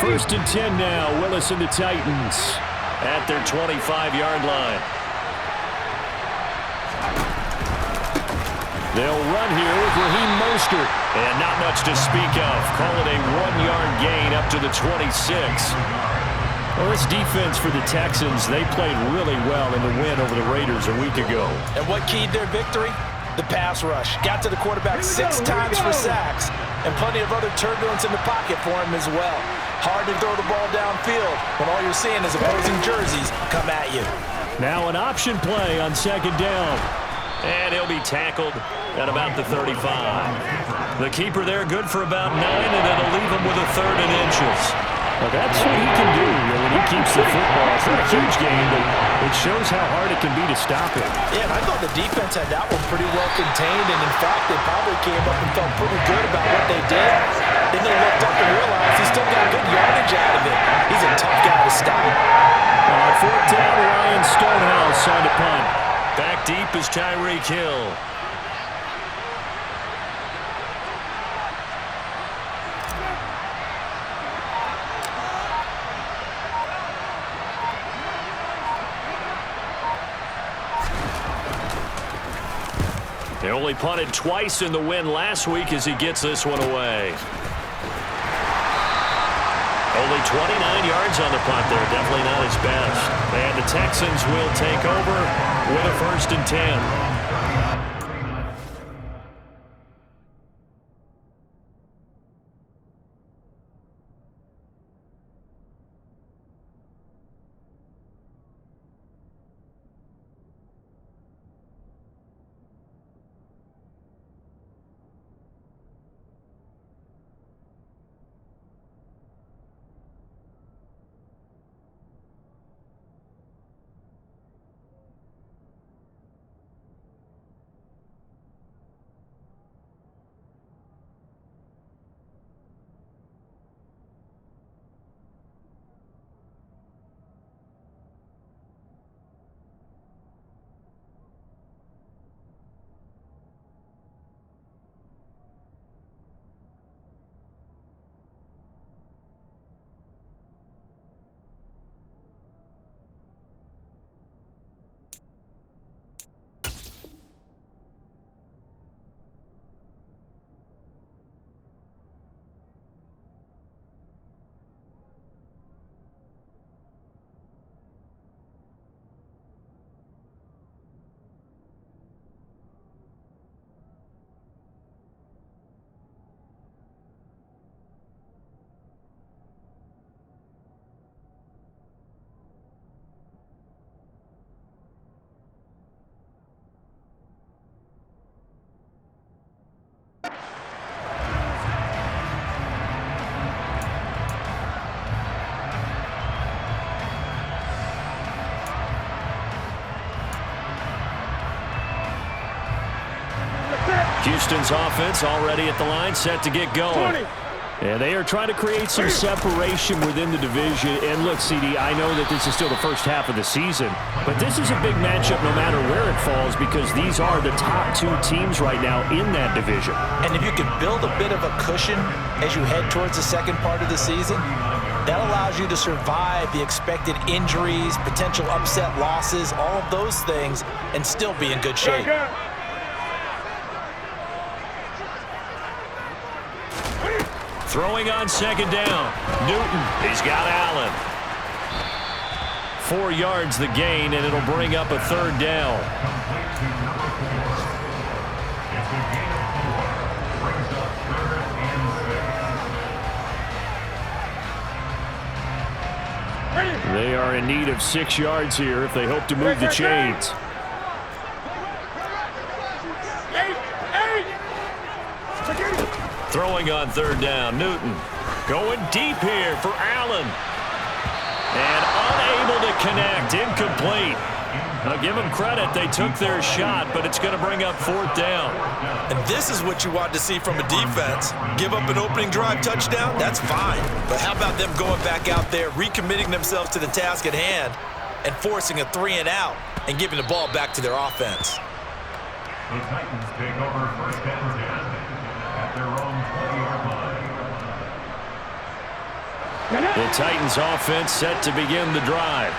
First and 10 now. Willis and the Titans at their 25-yard line. They'll run here with Raheem Mostert. And not much to speak of. Call it a 1-yard gain up to the 26. Well, this defense for the Texans, they played really well in the win over the Raiders a week ago. And what keyed their victory? The pass rush. Got to the quarterback 6 times for sacks. And plenty of other turbulence in the pocket for him as well. Hard to throw the ball downfield when all you're seeing is opposing jerseys come at you. Now an option play on second down. And he'll be tackled at about the 35. The keeper there good for about 9, and it'll leave him with a 3rd and inches. Well, that's what he can do when he keeps the football. It's not a huge game, but it shows how hard it can be to stop him. Yeah, and I thought the defense had that one pretty well contained, and in fact, they probably came up and felt pretty good about what they did. Then they looked up and realized he still got good yardage out of it. He's a tough guy to stop. On 4th down, Ryan Stonehouse on the punt. Back deep is Tyreek Hill. They only punted twice in the win last week as he gets this one away. Only 29 yards on the punt there. Definitely not his best. And the Texans will take over with a 1st and 10. Houston's offense already at the line, set to get going. And they are trying to create some separation within the division. And look, CD, I know that this is still the first half of the season, but this is a big matchup no matter where it falls because these are the top 2 teams right now in that division. And if you can build a bit of a cushion as you head towards the second part of the season, that allows you to survive the expected injuries, potential upset losses, all of those things, and still be in good shape. Throwing on second down. Newton, he's got Allen. 4 yards the gain, and it'll bring up a 3rd down. They are in need of 6 yards here if they hope to move the chains. Throwing on 3rd down, Newton going deep here for Allen. And unable to connect, incomplete. Now give them credit, they took their shot, but it's going to bring up 4th down. And this is what you want to see from a defense. Give up an opening drive touchdown, that's fine. But how about them going back out there, recommitting themselves to the task at hand, and forcing a 3-and-out, and giving the ball back to their offense. The Titans take over 1st and 10 at their own 20-yard line. The Titans offense set to begin the drive.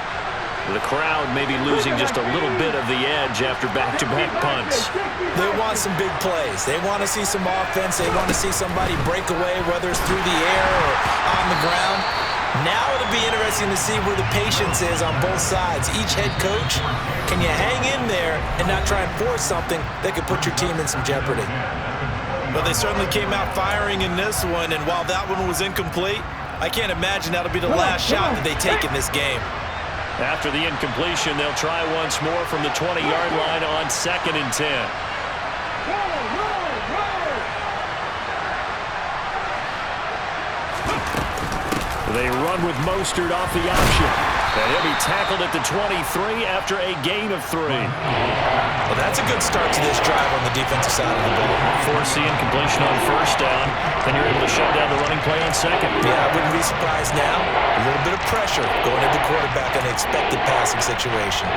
The crowd may be losing just a little bit of the edge after back-to-back punts. They want some big plays. They want to see some offense. They want to see somebody break away, whether it's through the air or on the ground. Now it'll be interesting to see where the patience is on both sides. Each head coach, can you hang in there and not try and force something that could put your team in some jeopardy? But they certainly came out firing in this one, and while that one was incomplete, I can't imagine that'll be the last shot that they take in this game. After the incompletion, they'll try once more from the 20-yard line on 2nd and 10. They run with Mostert off the option. And he'll be tackled at the 23 after a gain of 3. Well, that's a good start to this drive on the defensive side of the ball. Force the incompletion on 1st down. Then you're able to shut down the running play on 2nd. Yeah, I wouldn't be surprised now. A little bit of pressure going into quarterback on an expected passing situation.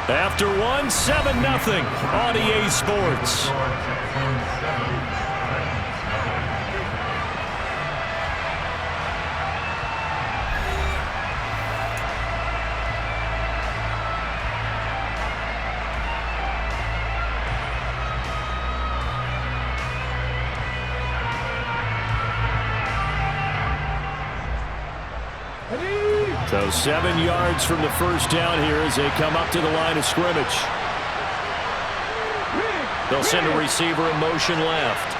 After 1, 7-0 on EA Sports. So 7 yards from the 1st down here as they come up to the line of scrimmage. They'll send a receiver in motion left.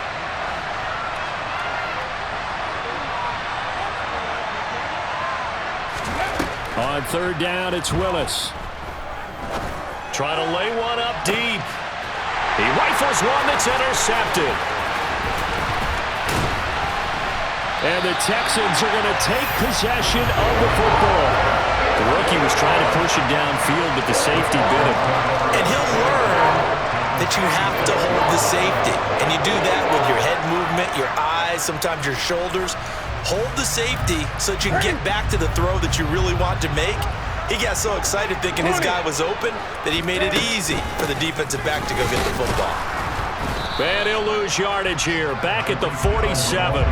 On 3rd down, it's Willis. Trying to lay one up deep. He rifles one that's intercepted. And the Texans are going to take possession of the football. The rookie was trying to push it downfield, but the safety bit him. And he'll learn that you have to hold the safety. And you do that with your head movement, your eyes, sometimes your shoulders. Hold the safety so that you can get back to the throw that you really want to make. He got so excited thinking his guy was open that he made it easy for the defensive back to go get the football. And he'll lose yardage here, back at the 47.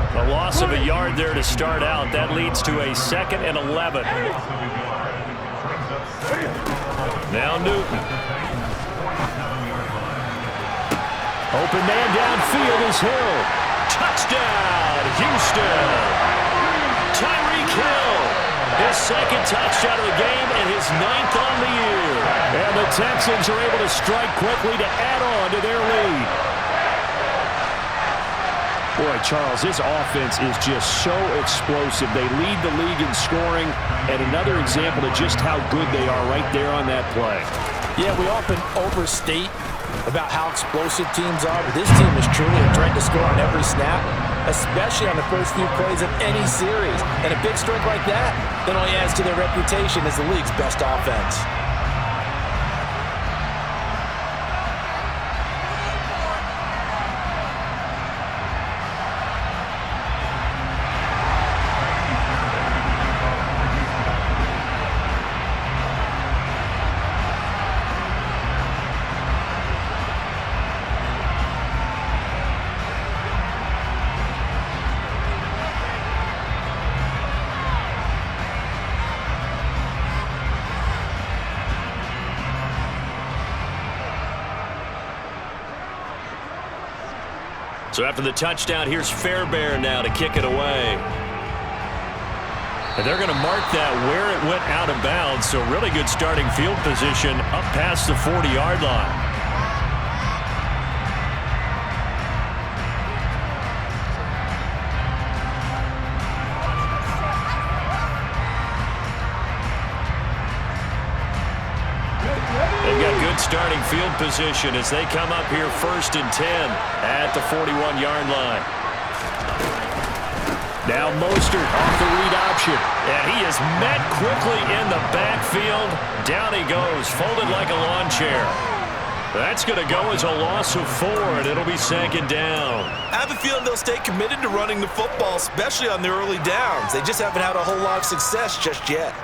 A loss of a yard there to start out. That leads to a 2nd and 11. Now Newton. Open man downfield is Hill. Touchdown, Houston. Tyreek Hill. His 2nd touchdown of the game and his 9th on the year. And the Texans are able to strike quickly to add on to their lead. Boy, Charles, this offense is just so explosive. They lead the league in scoring, and another example of just how good they are right there on that play. Yeah, we often overstate about how explosive teams are, but this team is truly a threat to score on every snap, especially on the first few plays of any series. And a big strike like that only adds to their reputation as the league's best offense. So after the touchdown, here's Fairbairn now to kick it away. And they're going to mark that where it went out of bounds, so really good starting field position up past the 40-yard line. Starting field position as they come up here 1st and 10 at the 41-yard line. Now Mostert off the read option. And he is met quickly in the backfield. Down he goes, folded like a lawn chair. That's going to go as a loss of 4, and it'll be 2nd down. I have a feeling they'll stay committed to running the football, especially on the early downs. They just haven't had a whole lot of success just yet.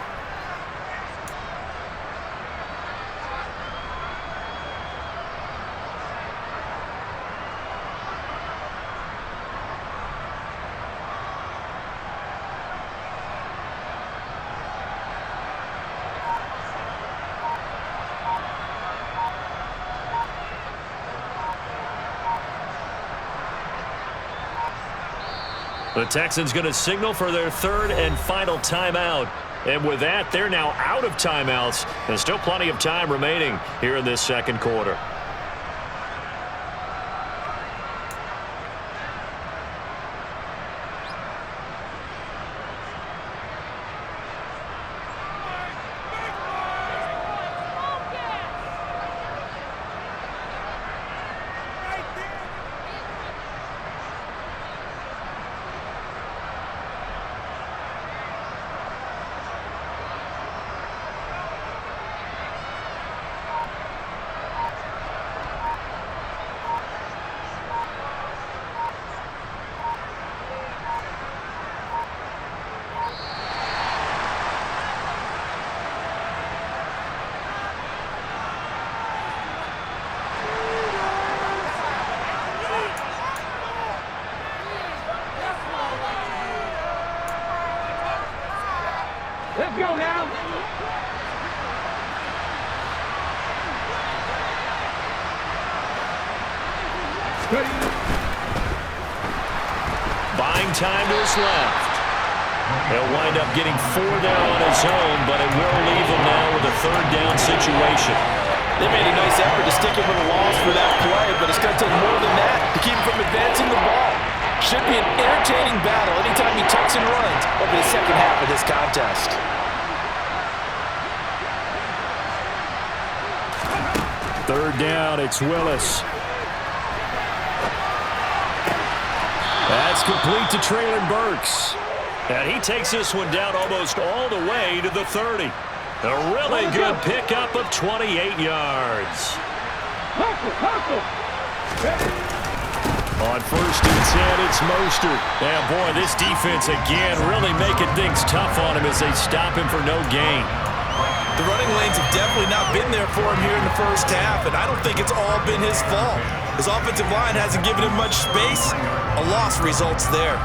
The Texans going to signal for their third and final timeout. And with that, they're now out of timeouts. There's still plenty of time remaining here in this second quarter. Let's go now. Buying time to his left. He'll wind up getting 4 down on his own, but it will leave him now with a third down situation. They made a nice effort to stick him with a loss for that play, but it's going to take more than that to keep him from advancing the ball. Should be an entertaining battle anytime he tucks and runs over the second half of this contest. Third down, it's Willis. That's complete to Traylon Burks. And he takes this one down almost all the way to the 30. A really good pickup of 28 yards. On first and 10, it's Mostert. And boy, this defense again really making things tough on him as they stop him for no gain. The running lanes have definitely not been there for him here in the first half, and I don't think it's all been his fault. His offensive line hasn't given him much space. A loss results there.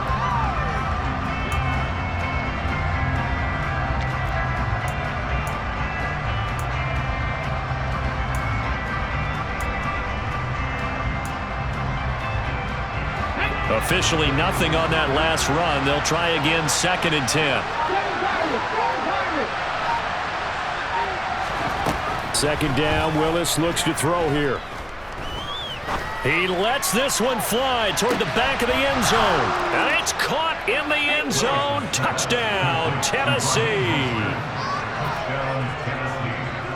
Officially nothing on that last run. They'll try again, 2nd and 10. 2nd down, Willis looks to throw here. He lets this one fly toward the back of the end zone. And it's caught in the end zone. Touchdown, Tennessee.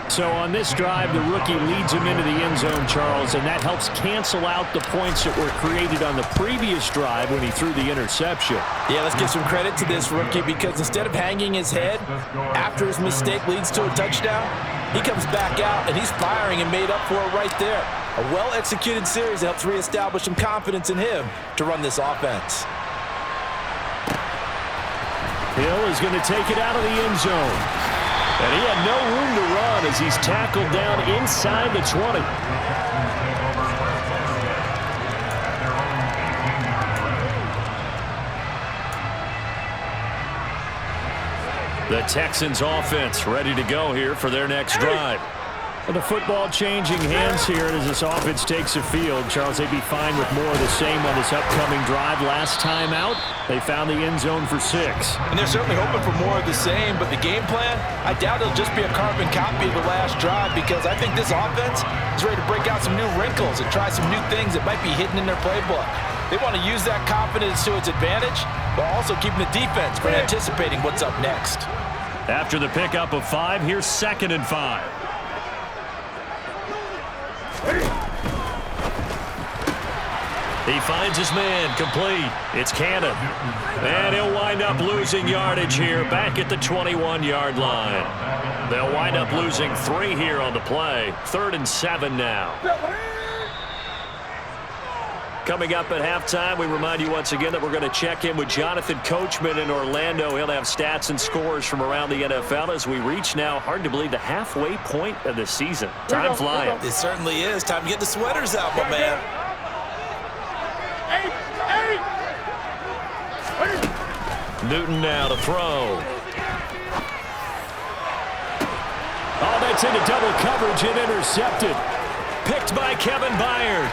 So on this drive, the rookie leads him into the end zone, Charles, and that helps cancel out the points that were created on the previous drive when he threw the interception. Yeah, let's give some credit to this rookie because instead of hanging his head after his mistake leads to a touchdown, he comes back out and he's firing and made up for it right there. A well-executed series that helps reestablish some confidence in him to run this offense. Hill is going to take it out of the end zone. And he had no room to run as he's tackled down inside the 20. The Texans offense ready to go here for their next drive. The football changing hands here as this offense takes the field. Charles, they'd be fine with more of the same on this upcoming drive. Last time out, they found the end zone for 6. And they're certainly hoping for more of the same, but the game plan, I doubt it'll just be a carbon copy of the last drive because I think this offense is ready to break out some new wrinkles and try some new things that might be hidden in their playbook. They want to use that confidence to its advantage, while also keeping the defense from anticipating what's up next. After the pickup of 5, here's 2nd and 5. He finds his man, complete. It's Cannon. And he'll wind up losing yardage here back at the 21-yard line. They'll wind up losing 3 here on the play. 3rd and 7 now. Coming up at halftime, we remind you once again that we're going to check in with Jonathan Coachman in Orlando. He'll have stats and scores from around the NFL as we reach now, hard to believe, the halfway point of the season. Time flying. It certainly is. Time to get the sweaters out, my man. Newton now to throw. Oh, that's into double coverage and intercepted. Picked by Kevin Byard.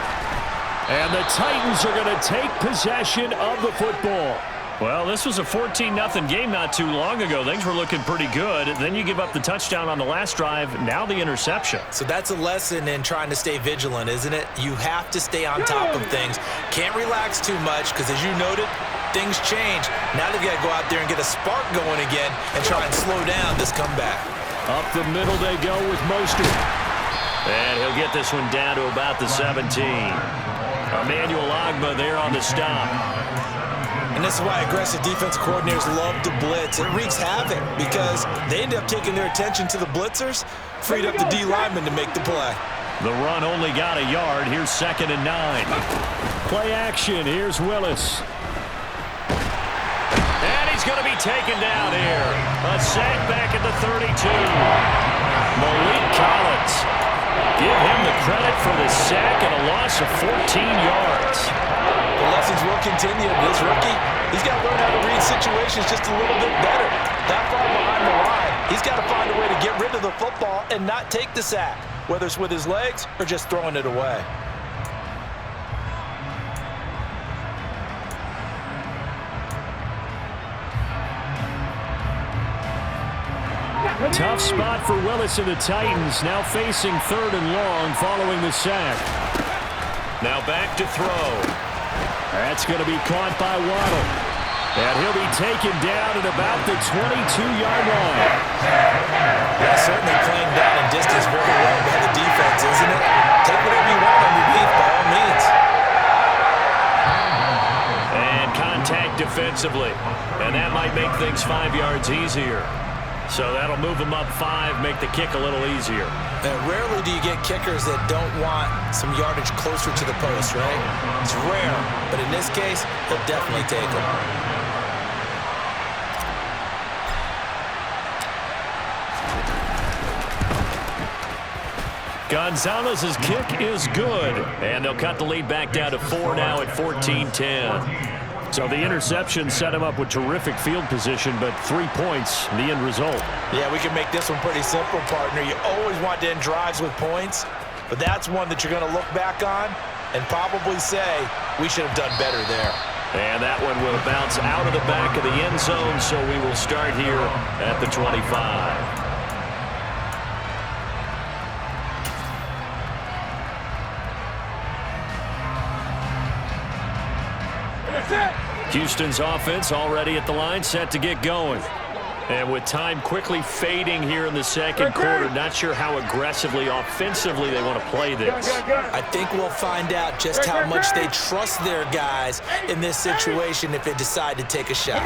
And the Titans are going to take possession of the football. Well, this was a 14-0 game not too long ago. Things were looking pretty good. Then you give up the touchdown on the last drive. Now the interception. So that's a lesson in trying to stay vigilant, isn't it? You have to stay on top of things. Can't relax too much because, as you noted, things change. Now they've got to go out there and get a spark going again and try and slow down this comeback. Up the middle they go with Mostert. And he'll get this one down to about the 17. Emmanuel Ogbah there on the stop. And this is why aggressive defense coordinators love to blitz. It wreaks havoc because they end up taking their attention to the blitzers, freed up the D lineman to make the play. The run only got a yard. Here's 2nd and 9. Play action. Here's Willis. And he's going to be taken down here. A sack back at the 32. Malik Collins. Give him the credit for the sack and a loss of 14 yards. The lessons will continue. This rookie, he's got to learn how to read situations just a little bit better. That far behind the line, he's got to find a way to get rid of the football and not take the sack, whether it's with his legs or just throwing it away. Tough spot for Willis and the Titans, now facing 3rd and long following the sack. Now back to throw. That's going to be caught by Waddle. And he'll be taken down at about the 22-yard line. That's certainly playing down in distance very well by the defense, isn't it? Take whatever you want underneath by all means. And contact defensively. And that might make things 5 yards easier. So that'll move them up 5, make the kick a little easier. Rarely do you get kickers that don't want some yardage closer to the post, right? It's rare, but in this case, he'll definitely take it. Gonzalez's kick is good, and they'll cut the lead back down to 4 now at 14-10. So the interception set him up with terrific field position, but 3 points, the end result. Yeah, we can make this one pretty simple, partner. You always want to end drives with points, but that's one that you're going to look back on and probably say, we should have done better there. And that one will bounce out of the back of the end zone, so we will start here at the 25. Houston's offense already at the line, set to get going. And with time quickly fading here in the second quarter, not sure how aggressively, offensively they want to play this. I think we'll find out just how much they trust their guys in this situation if they decide to take a shot.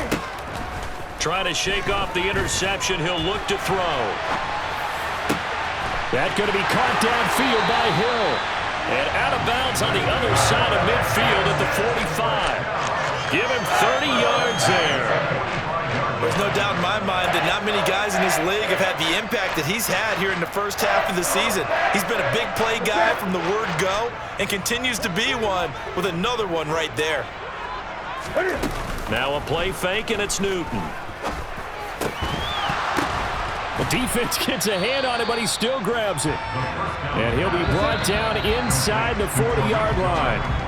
Trying to shake off the interception, he'll look to throw. That's going to be caught downfield by Hill. And out of bounds on the other side of midfield at the 45. Give him 30 yards there. There's no doubt in my mind that not many guys in this league have had the impact that he's had here in the first half of the season. He's been a big play guy from the word go and continues to be one with another one right there. Now a play fake, and it's Newton. The defense gets a hand on it, but he still grabs it. And he'll be brought down inside the 40-yard line.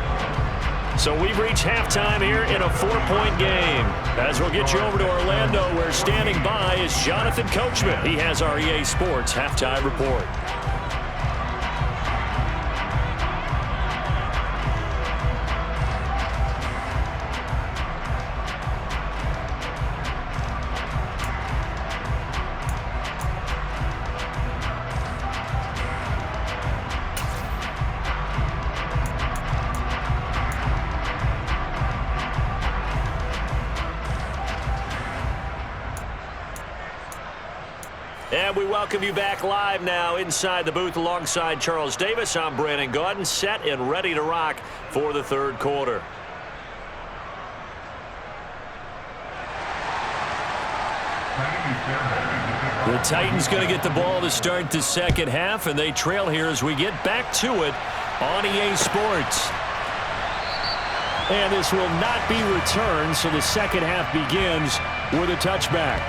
So we've reached halftime here in a 4-point game. As we'll get you over to Orlando, where standing by is Jonathan Coachman. He has our EA Sports halftime report. And we welcome you back live now inside the booth alongside Charles Davis. I'm Brandon Gaudin, set and ready to rock for the third quarter. The Titans going to get the ball to start the second half, and they trail here as we get back to it on EA Sports. And this will not be returned, so the second half begins with a touchback.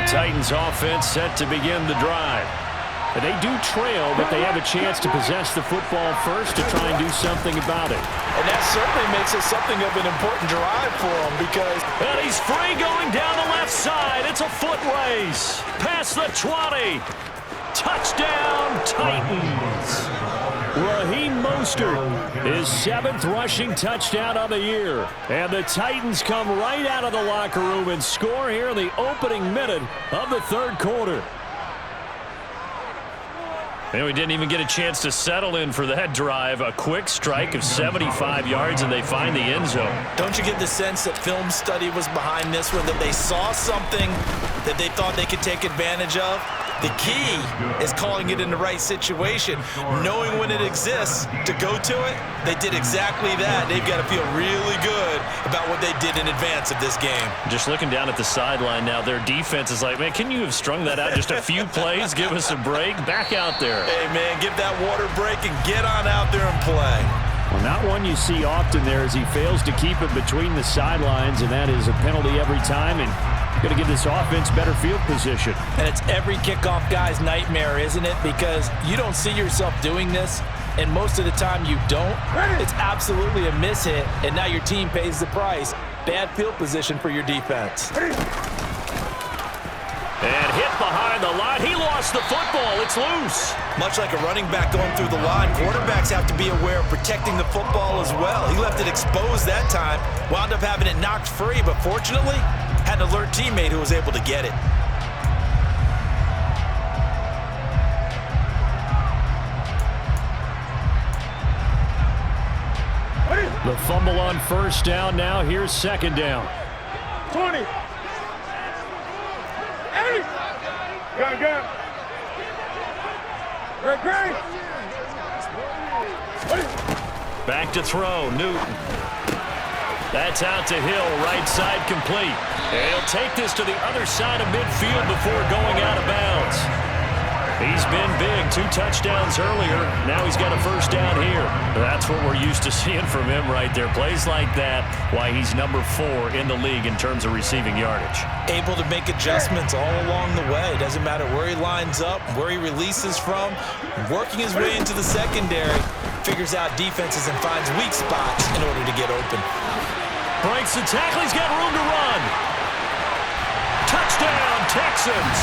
Titans offense set to begin the drive. And they do trail, but they have a chance to possess the football first to try and do something about it. And that certainly makes it something of an important drive for them because... And he's free going down the left side. It's a foot race. Past the 20. Touchdown, Titans. Raheem Mostert, his 7th rushing touchdown of the year. And the Titans come right out of the locker room and score here in the opening minute of the third quarter. And we didn't even get a chance to settle in for that drive. A quick strike of 75 yards, and they find the end zone. Don't you get the sense that film study was behind this one, that they saw something that they thought they could take advantage of? The key is calling it in the right situation, knowing when it exists to go to it. They did exactly that. They've got to feel really good about what they did in advance of this game. Just looking down at the sideline now, their defense is like, man, can you have strung that out just a few plays? Give us a break. Back out there. Hey, man, give that water break and get on out there and play. Well, not one you see often there as he fails to keep it between the sidelines, and that is a penalty every time. And going to give this offense better field position. And it's every kickoff guy's nightmare, isn't it? Because you don't see yourself doing this, and most of the time you don't. It's absolutely a mishit, and now your team pays the price. Bad field position for your defense. And hit behind the line. He lost the football. It's loose. Much like a running back going through the line, quarterbacks have to be aware of protecting the football as well. He left it exposed that time, wound up having it knocked free, but fortunately, had an alert teammate who was able to get it. The fumble on first down now. Here's second down. 20. 80. Go. Great. Back to throw, Newton. That's out to Hill, right side complete. And he'll take this to the other side of midfield before going out of bounds. He's been big, 2 touchdowns earlier. Now he's got a first down here. That's what we're used to seeing from him right there. Plays like that, why he's number 4 in the league in terms of receiving yardage. Able to make adjustments all along the way. Doesn't matter where he lines up, where he releases from. Working his way into the secondary, figures out defenses and finds weak spots in order to get open. Breaks the tackle. He's got room to run. Touchdown, Texans.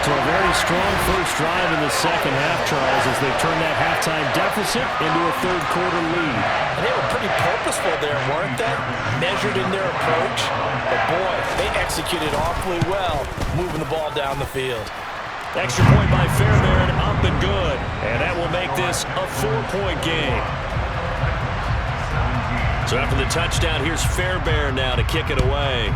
So a very strong first drive in the second half, Charles, as they turn that halftime deficit into a third quarter lead. And they were pretty purposeful there, weren't they? Measured in their approach. But boy, they executed awfully well, moving the ball down the field. Extra point by Fairbairn, up and good. And that will make this a 4-point game. So after the touchdown, here's Fairbairn now to kick it away.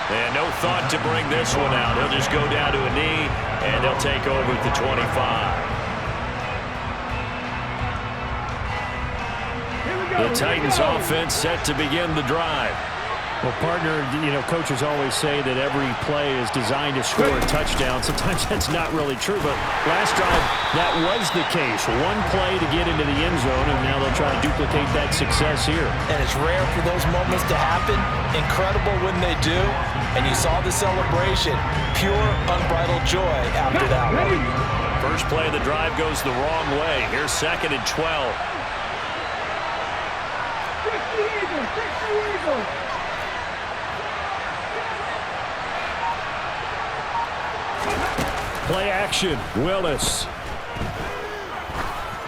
And no thought to bring this one out. He'll just go down to a knee, and they'll take over at the 25. The Titans offense set to begin the drive. Well, partner, coaches always say that every play is designed to score a touchdown. Sometimes that's not really true, but last drive, that was the case. One play to get into the end zone, and now they'll try to duplicate that success here. And it's rare for those moments to happen. Incredible when they do. And you saw the celebration. Pure, unbridled joy after that one. First play of the drive goes the wrong way. Here's 2nd and 12. Play action, Willis.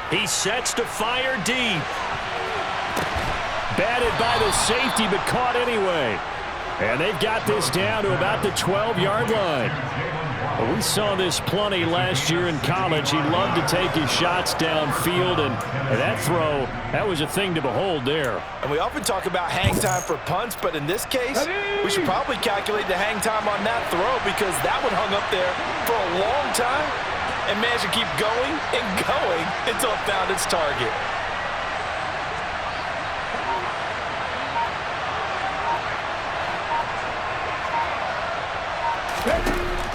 He sets to fire deep. Batted by the safety, but caught anyway. And they've got this down to about the 12-yard line. Well, we saw this plenty last year in college. He loved to take his shots downfield, and that throw, that was a thing to behold there. And we often talk about hang time for punts, but in this case, we should probably calculate the hang time on that throw because that one hung up there for a long time and managed to keep going and going until it found its target.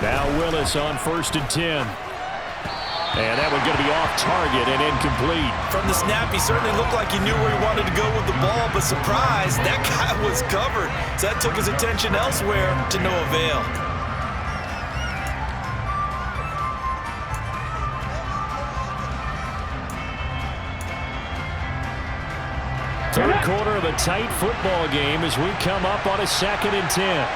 Now Willis on 1st and 10. And that one going to be off target and incomplete. From the snap, he certainly looked like he knew where he wanted to go with the ball, but surprise, that guy was covered. So that took his attention elsewhere to no avail. Third quarter of a tight football game as we come up on a 2nd and 10.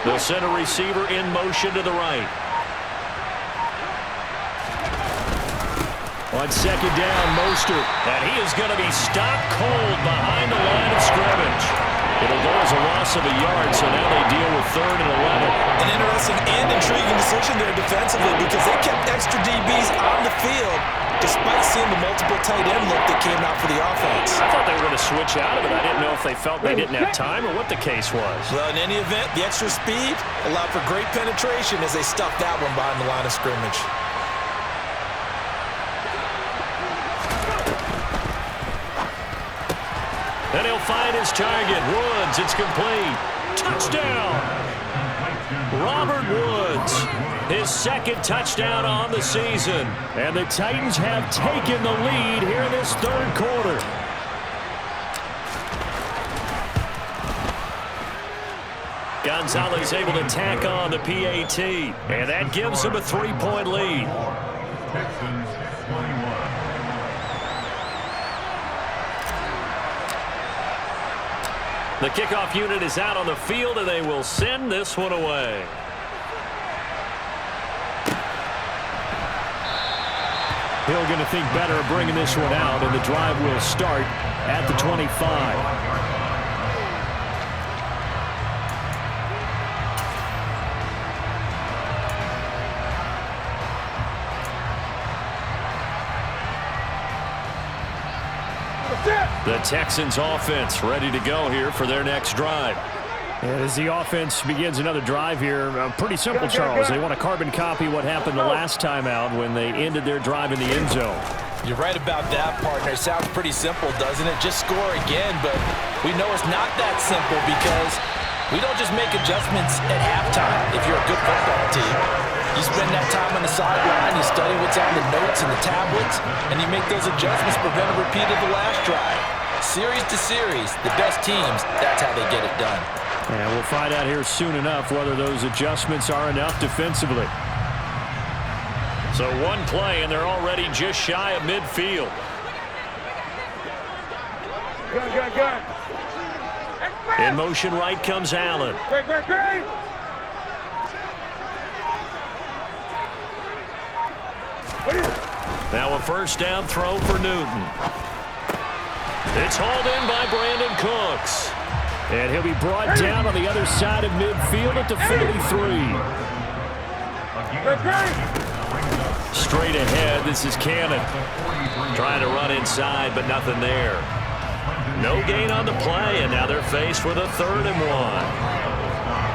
The center receiver in motion to the right. On 2nd down, Mostert. And he is going to be stopped cold behind the line of scrimmage. It'll go as a loss of a yard, so now they deal with 3rd and 11. An interesting and intriguing decision there defensively because they kept extra DBs on the field despite seeing the multiple tight end look that came out for the offense. I thought they were going to switch out of it. I didn't know if they felt they didn't have time or what the case was. Well, in any event, the extra speed allowed for great penetration as they stuffed that one behind the line of scrimmage. And he'll find his target. Woods, it's complete. Touchdown! Robert Woods, his 2nd touchdown on the season. And the Titans have taken the lead here in this 3rd quarter. Gonzalez able to tack on the PAT. And that gives him a 3-point lead. Texans 21. The kickoff unit is out on the field, and they will send this one away. Hill going to think better of bringing this one out, and the drive will start at the 25. The Texans offense ready to go here for their next drive. And as the offense begins another drive here, pretty simple, Charles. They want to carbon copy what happened the last time out when they ended their drive in the end zone. You're right about that, partner. Sounds pretty simple, doesn't it? Just score again, but we know it's not that simple because we don't just make adjustments at halftime if you're a good football team. You spend that time on the sideline, you study what's on the notes and the tablets, and you make those adjustments to prevent a repeat of the last drive. Series to series, the best teams, that's how they get it done. And we'll find out here soon enough whether those adjustments are enough defensively. So one play, and they're already just shy of midfield. In motion right comes Allen. Now a 1st down throw for Newton. It's hauled in by Brandon Cooks. And he'll be brought down on the other side of midfield at the 43. Straight ahead, this is Cannon. Trying to run inside, but nothing there. No gain on the play, and now they're faced with a 3rd and 1.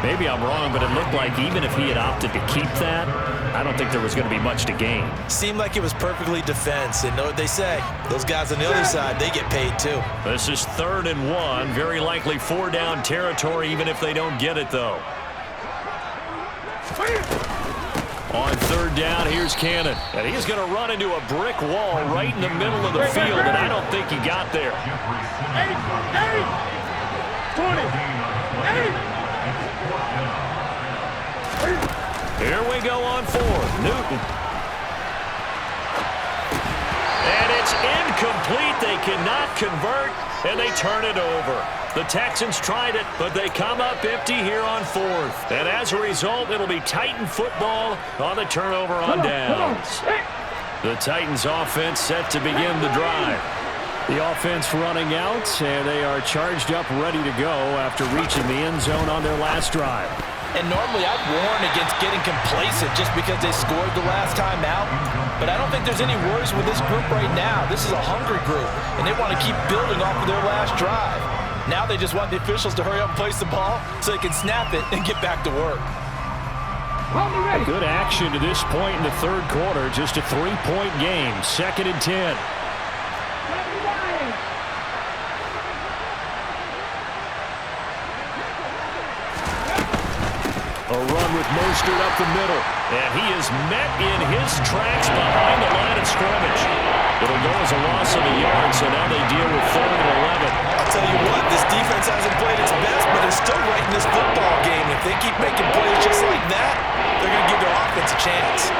Maybe I'm wrong, but it looked like even if he had opted to keep that, I don't think there was going to be much to gain. Seemed like it was perfectly defense, and know what they say. Those guys on the other side, they get paid too. This is 3rd and 1. Very likely 4-down territory, even if they don't get it, though. On 3rd down, here's Cannon. And he's going to run into a brick wall right in the middle of the field, and I don't think he got there. 20. Here we go on 4th. Newton. And it's incomplete. They cannot convert, and they turn it over. The Texans tried it, but they come up empty here on 4th. And as a result, it'll be Titan football on the turnover on downs. The Titans offense set to begin the drive. The offense running out, and they are charged up, ready to go after reaching the end zone on their last drive. And normally I'd warn against getting complacent just because they scored the last time out. But I don't think there's any worries with this group right now. This is a hungry group, and they want to keep building off of their last drive. Now they just want the officials to hurry up and place the ball so they can snap it and get back to work. Good action to this point in the 3rd quarter. Just a 3-point game. 2nd and 10. run with Mostert up the middle. And he is met in his tracks behind the line of scrimmage. It'll go as a loss of a yard, so now they deal with 3rd and 11. I'll tell you what, this defense hasn't played its best, but they're still right in this football game. If they keep making plays just like that, they're going to give their offense a chance.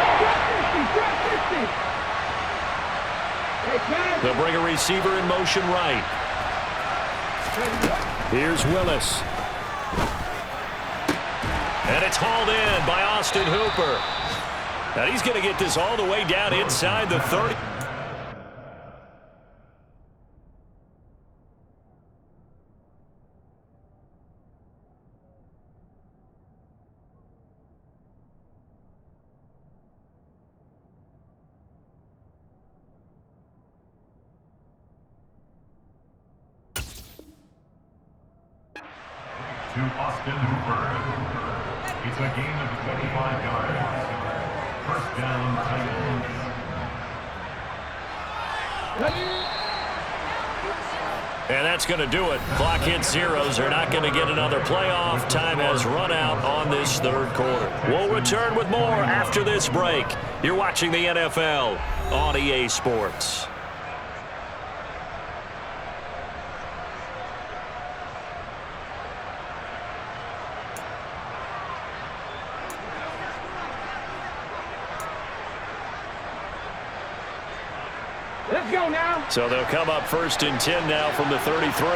They'll bring a receiver in motion right. Here's Willis. And it's hauled in by Austin Hooper. And he's going to get this all the way down inside the 30. To Austin Hooper. It's a gain of 25 yards. First down, Titans. And that's going to do it. Clock hits zeros. They're not going to get another playoff. Time has run out on this 3rd quarter. We'll return with more after this break. You're watching the NFL on EA Sports. Let's go now. So they'll come up 1st and 10 now from the 33.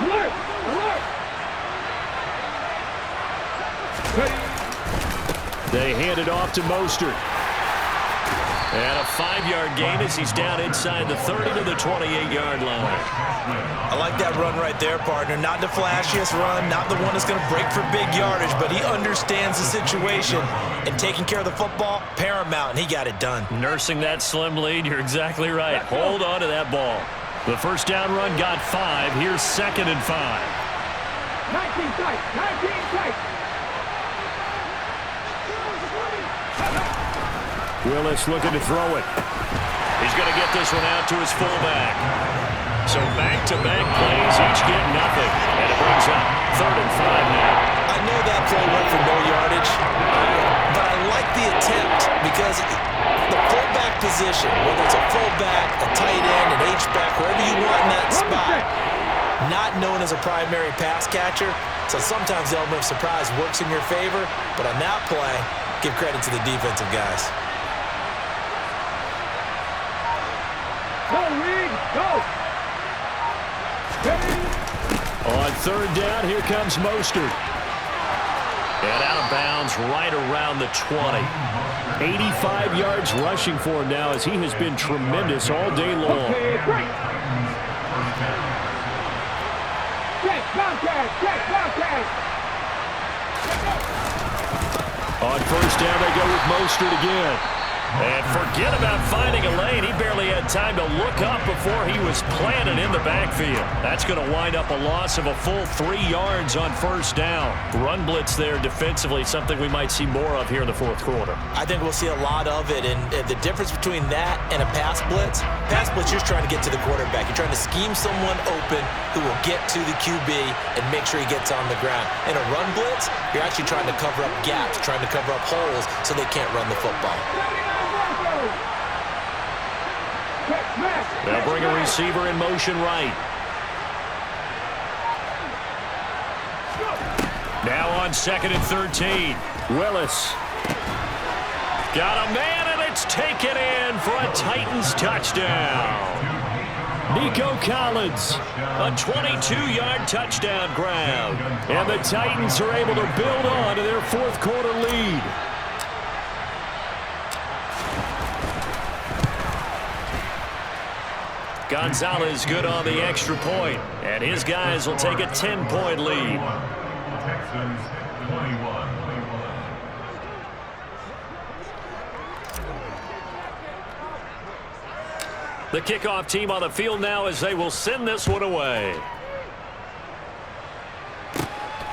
Alert! Alert! They hand it off to Mostert. And a 5-yard gain as he's down inside the 30 to the 28-yard line. I like that run right there, partner. Not the flashiest run, not the one that's going to break for big yardage, but he understands the situation, and taking care of the football, paramount, and he got it done. Nursing that slim lead, you're exactly right. Hold on to that ball. The first down run got 5. Here's 2nd and 5. 19 tight, 19 tight. Willis looking to throw it. He's going to get this one out to his fullback. So back-to-back plays, each get nothing. And it brings up 3rd and 5 now. I know that play went for no yardage, but I like the attempt because the fullback position, whether it's a fullback, a tight end, an H-back, wherever you want in that spot, not known as a primary pass catcher, so sometimes the element of surprise works in your favor, but on that play, give credit to the defensive guys. Go, Reed, go! On 3rd down, here comes Mostert. And out of bounds right around the 20. 85 yards rushing for him now as he has been tremendous all day long. Okay, break! Check, Bobcat! On 1st down, they go with Mostert again. And forget about finding a lane. He barely had time to look up before he was planted in the backfield. That's going to wind up a loss of a full 3 yards on 1st down. Run blitz there defensively, something we might see more of here in the 4th quarter. I think we'll see a lot of it, and the difference between that and a pass blitz, you're just trying to get to the quarterback. You're trying to scheme someone open who will get to the QB and make sure he gets on the ground. In a run blitz, you're actually trying to cover up gaps, trying to cover up holes so they can't run the football. They'll bring a receiver in motion right. Now on 2nd and 13. Willis. Got a man, and it's taken in for a Titans touchdown. Nico Collins, a 22-yard touchdown grab. And the Titans are able to build on to their 4th quarter lead. Gonzalez good on the extra point, and his guys will take a 10-point lead. Texans 21. The kickoff team on the field now as they will send this one away.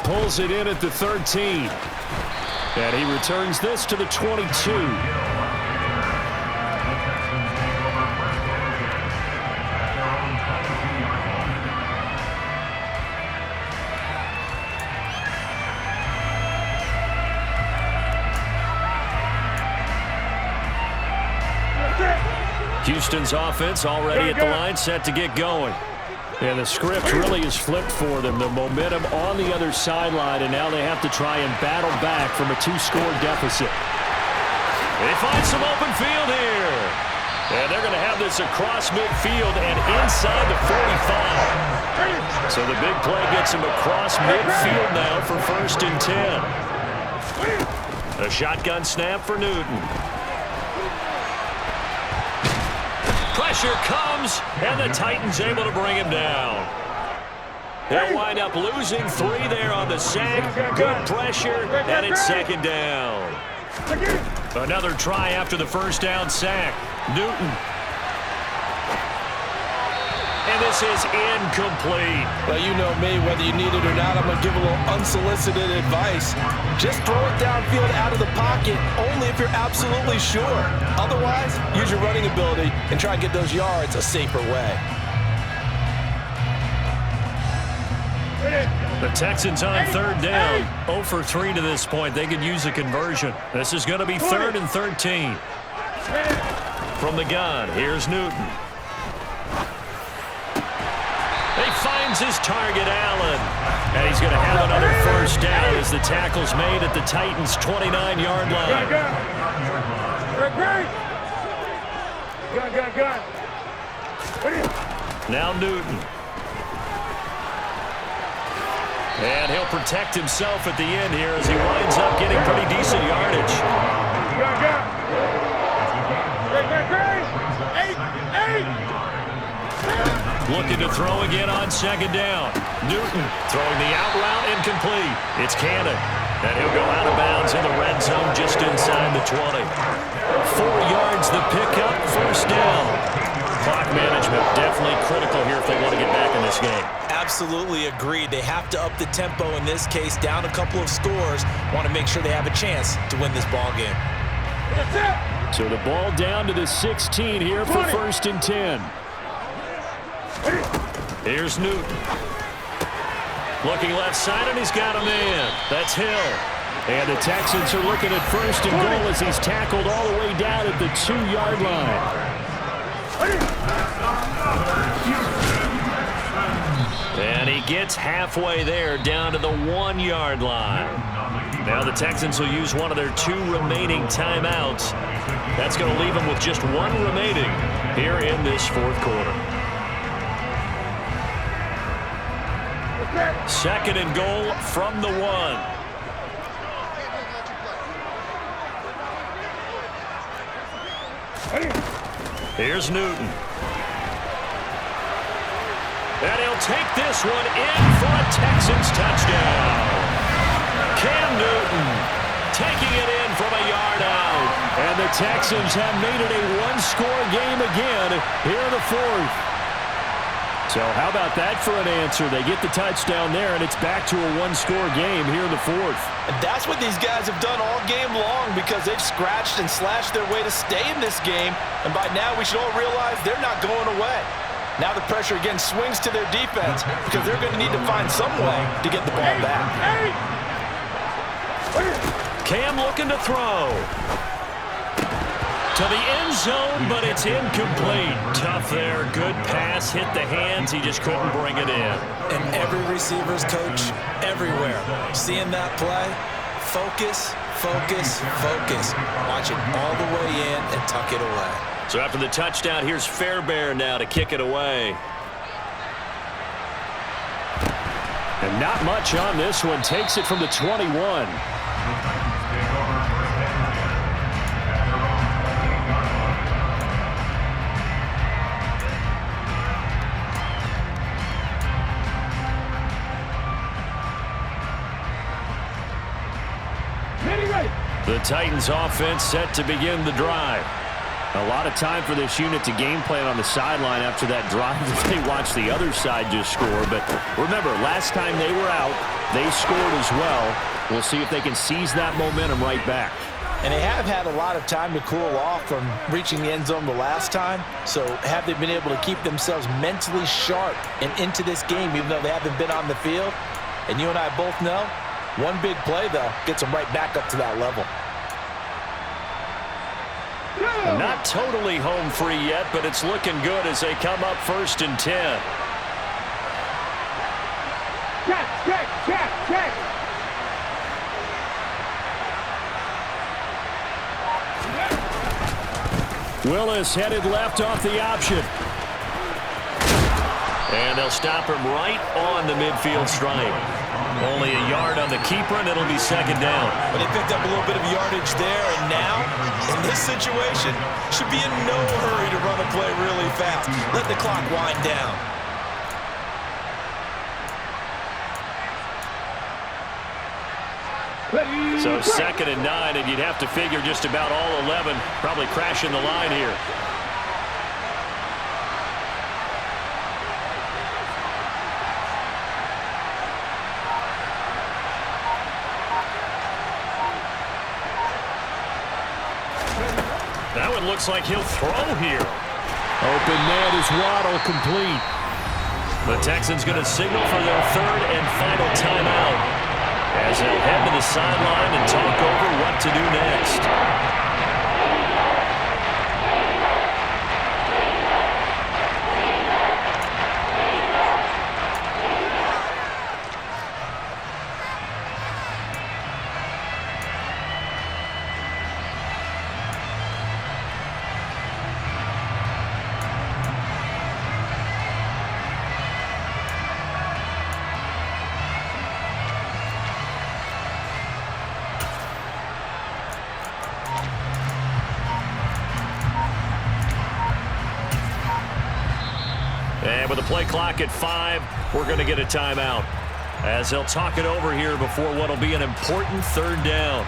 Pulls it in at the 13. And he returns this to the 22. Houston's offense already at the line, set to get going. And the script really is flipped for them. The momentum on the other sideline, and now they have to try and battle back from a 2-score deficit. They find some open field here. And they're going to have this across midfield and inside the 45. So the big play gets him across midfield now for 1st and 10. A shotgun snap for Newton. Pressure comes, and the Titans able to bring him down. They'll wind up losing 3 there on the sack. Good pressure, and it's 2nd down. Another try after the 1st down sack. Newton. And this is incomplete. Well, you know me, whether you need it or not, I'm going to give a little unsolicited advice. Just throw it downfield out of the pocket, only if you're absolutely sure. Otherwise, use your running ability and try and get those yards a safer way. The Texans on 3rd down. 0 for 3 to this point. They could use a conversion. This is going to be 3rd and 13. From the gun, here's Newton. He finds his target, Allen. And he's going to have another 1st down as the tackle's made at the Titans' 29-yard line. Now Newton. And he'll protect himself at the end here as he winds up getting pretty decent yardage. Looking to throw again on 2nd down. Newton throwing the out route incomplete. It's Cannon. And he'll go out of bounds in the red zone just inside the 20. 4 yards the pickup, 1st down. Clock management definitely critical here if they want to get back in this game. Absolutely agreed. They have to up the tempo in this case, down a couple of scores. Want to make sure they have a chance to win this ball game. So the ball down to the 16 here for 1st and 10. Here's Newton. Looking left side, and he's got a man. That's Hill. And the Texans are looking at 1st and goal as he's tackled all the way down at the 2-yard line. And he gets halfway there down to the 1-yard line. Now the Texans will use one of their 2 remaining timeouts. That's going to leave them with just 1 remaining here in this 4th quarter. 2nd and goal from the 1. Here's Newton. And he'll take this one in for a Texans touchdown. Cam Newton taking it in from a yard out. And the Texans have made it a 1-score game again here in the 4th. So how about that for an answer? They get the touchdown there, and it's back to a 1-score game here in the 4th. And that's what these guys have done all game long because they've scratched and slashed their way to stay in this game. And by now, we should all realize they're not going away. Now the pressure again swings to their defense because they're going to need to find some way to get the ball back. Cam looking to throw. To the end zone, but it's incomplete. Tough there. Good pass. Hit the hands. He just couldn't bring it in. And every receiver's coach everywhere. Seeing that play, focus, focus, focus. Watch it all the way in and tuck it away. So after the touchdown, here's Fairbairn now to kick it away. And not much on this one. Takes it from the 21. The Titans offense set to begin the drive. A lot of time for this unit to game plan on the sideline after that drive if they watch the other side just score. But remember, last time they were out, they scored as well. We'll see if they can seize that momentum right back. And they have had a lot of time to cool off from reaching the end zone the last time. So have they been able to keep themselves mentally sharp and into this game even though they haven't been on the field? And you and I both know, one big play, though, gets them right back up to that level. Not Not totally home free yet, but it's looking good as they come up 1st and 10. Check. Willis headed left off the option. And they'll stop him right on the midfield stripe. Only a yard on the keeper, and it'll be 2nd down. But they picked up a little bit of yardage there, and now, in this situation, should be in no hurry to run a play really fast. Let the clock wind down. So 2nd and 9, and you'd have to figure just about all 11 probably crashing the line here. That one looks like he'll throw here. Open net is Waddle complete. The Texans going to signal for their 3rd and final timeout as they'll head to the sideline and talk over what to do next. And with the play clock at 5, we're going to get a timeout as they'll talk it over here before what will be an important 3rd down.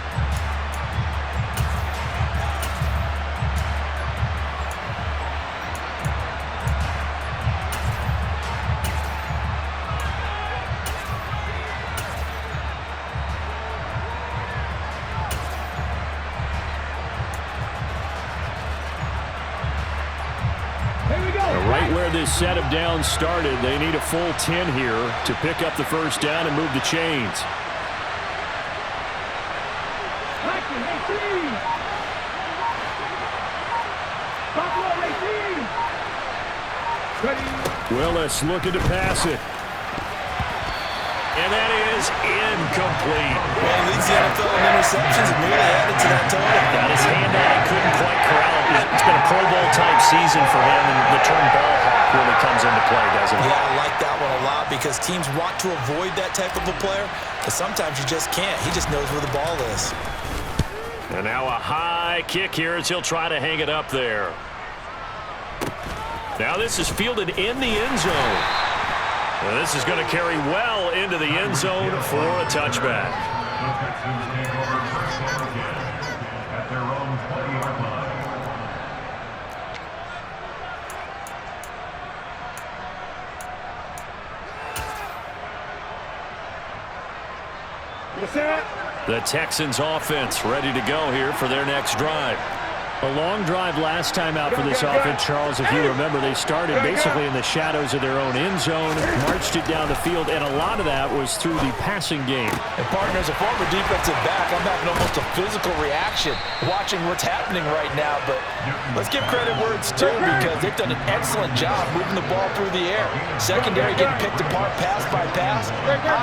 Right where this set of downs started, they need a full 10 here to pick up the 1st down and move the chains. Willis looking to pass it. And that is incomplete. Well, he leads the NFL in interceptions and really added to that total. Got his hand on it, couldn't quite corral it. It's been a Pro Bowl type season for him, and the term ball hawk really comes into play, doesn't it? Yeah, I like that one a lot because teams want to avoid that type of a player, but sometimes you just can't. He just knows where the ball is. And now a high kick here as he'll try to hang it up there. Now this is fielded in the end zone. And this is going to carry well into the end zone for a touchback. The Texans take over 1st and 10 at their own 20-yard line. The Texans offense ready to go here for their next drive. A long drive last time out for this offense, Charles. If you remember, they started basically in the shadows of their own end zone, marched it down the field, and a lot of that was through the passing game. And partner, as a former defensive back, I'm having almost a physical reaction watching what's happening right now. But let's give credit where it's due because they've done an excellent job moving the ball through the air. Secondary getting picked apart pass by pass.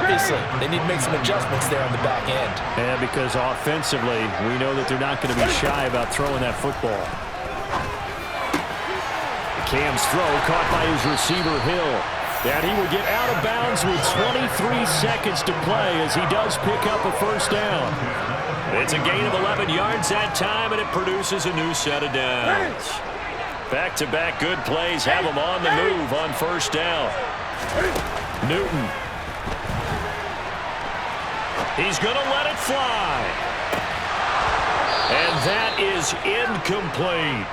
Obviously, they need to make some adjustments there on the back end. And because offensively, we know that they're not going to be shy about throwing that football. Cam's throw caught by his receiver, Hill. And he will get out of bounds with 23 seconds to play as he does pick up a 1st down. It's a gain of 11 yards that time, and it produces a new set of downs. Back-to-back good plays have him on the move on 1st down. Newton. He's going to let it fly. And that is incomplete.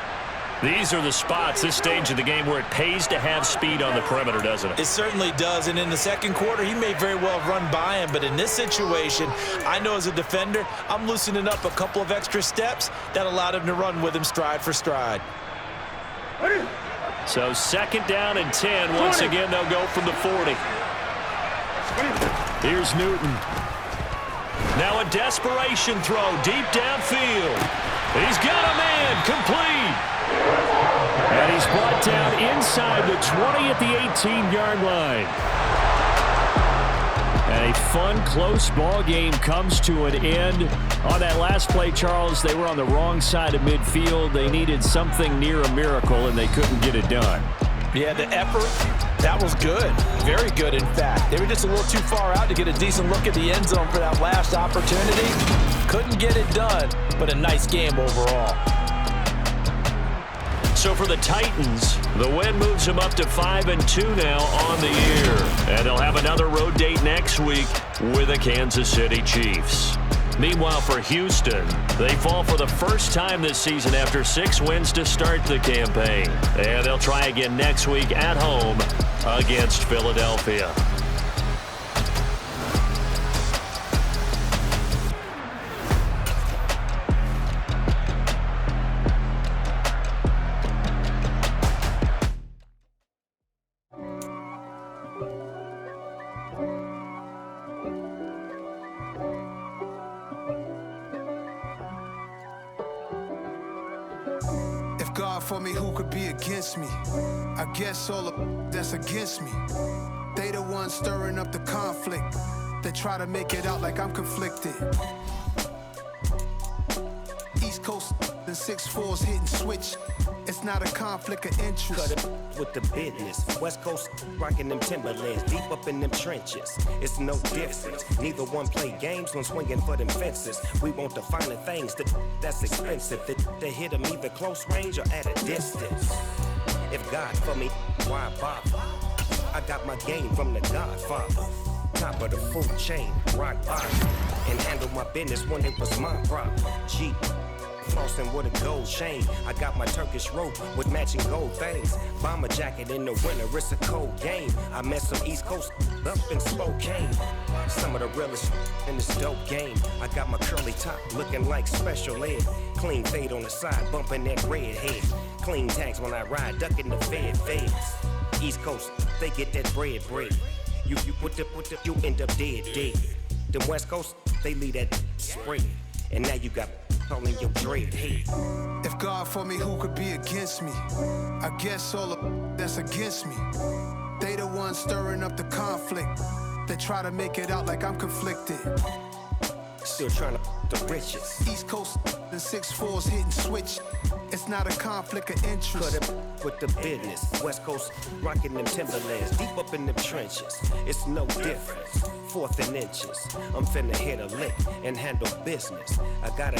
These are the spots, this stage of the game, where it pays to have speed on the perimeter, doesn't it? It certainly does, and in the 2nd quarter, he may very well run by him, but in this situation, I know as a defender, I'm loosening up a couple of extra steps that allowed him to run with him stride for stride. So 2nd down and 10. Once again, they'll go from the 40. Here's Newton. Now a desperation throw deep downfield. He's got a man complete. And he's brought down inside the 20 at the 18-yard line. And a fun, close ball game comes to an end. On that last play, Charles, they were on the wrong side of midfield. They needed something near a miracle, and they couldn't get it done. Yeah, the effort, that was good. Very good, in fact. They were just a little too far out to get a decent look at the end zone for that last opportunity. Couldn't get it done, but a nice game overall. So for the Titans, the win moves them up to 5-2 now on the year. And they'll have another road date next week with the Kansas City Chiefs. Meanwhile, for Houston, they fall for the first time this season after 6 wins to start the campaign. And they'll try again next week at home against Philadelphia. God for me, who could be against me? I guess all of that's against me. They the ones stirring up the conflict. They try to make it out like I'm conflicted. East Coast and 6'4's hitting switch. It's not a conflict of interest. Cut it with the business. West Coast rocking them Timberlands, deep up in them trenches. It's no difference. Neither one play games when swinging for them fences. We want the finer things that's expensive. That hit them either close range or at a distance. If God for me, why bother? I got my game from the Godfather. Top of the food chain, rock bottom. And handle my business when it was my problem. G. Flossing with a gold chain. I got my Turkish rope with matching gold things. Bomber jacket in the winter, it's a cold game. I met some East Coast up in Spokane. Some of the realest in this dope game. I got my curly top looking like special ed. Clean fade on the side, bumping that red head. Clean tags when I ride, ducking the feds. East Coast, they get that bread. You end up dead. Them West Coast, they leave that spread. And now you got calling your dread head. If God for me, who could be against me? I guess all of that's against me. They the ones stirring up the conflict. They try to make it out like I'm conflicted. Still trying to the riches. East Coast and 6'4's hitting switch. It's not a conflict of interest. Cut it with the business. West Coast rocking them Timberlands, deep up in them trenches. It's no difference. 4th and inches. I'm finna hit a lick and handle business. I got a